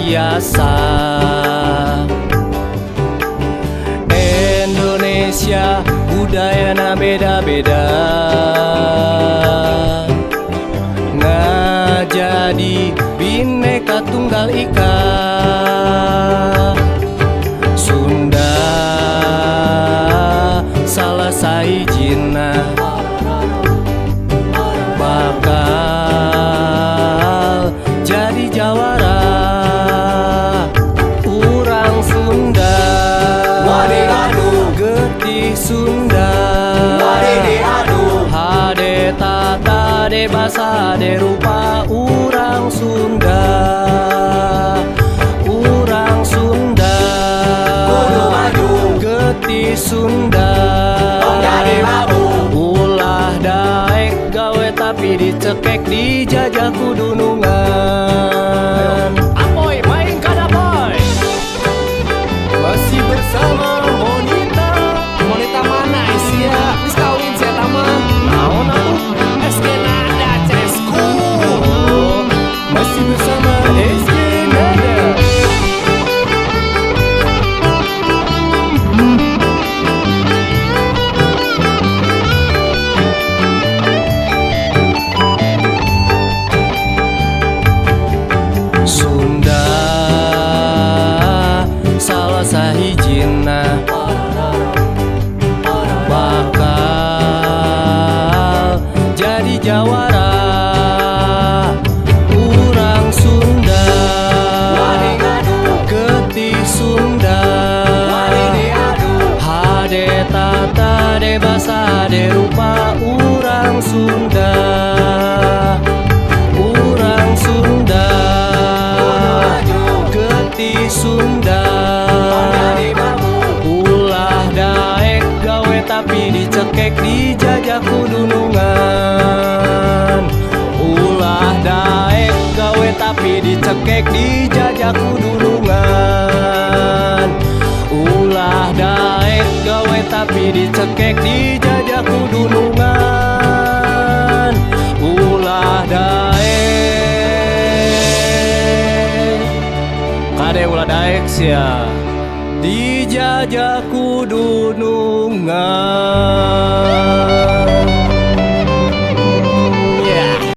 biasa. Indonesia budayana beda-beda, ngajadi Bhinneka Tunggal Ika. Sunda salah sahijina bakal jadi jawara. Urang Sunda getih Sunda, hade tata de basa de rupa. Urang Sunda, urang Sunda getih Sunda, ulah daek gawe tapi dicekek dijajah kudunungan. Apoy main kan apoy. Masih bersama Monita. Monita mana Asia? Wis kawin saya taman. Naon aku? SG Nada Cesku. Masih bersama SG Nada. Sunda salah sahijina bakal jadi jawara. Urang Sunda getih Sunda, hade tata de basa de rupa. Urang Sunda, urang Sunda getih Sunda, ulah daek gawe tapi dicekek dijajah kudunungan. Ulah daek gawe tapi dicekek dijajah kudunungan. Ulah daek gawe tapi dicekek dijajah kudunungan. Ulah daek kade ulah daek sia dijajah kudunungan.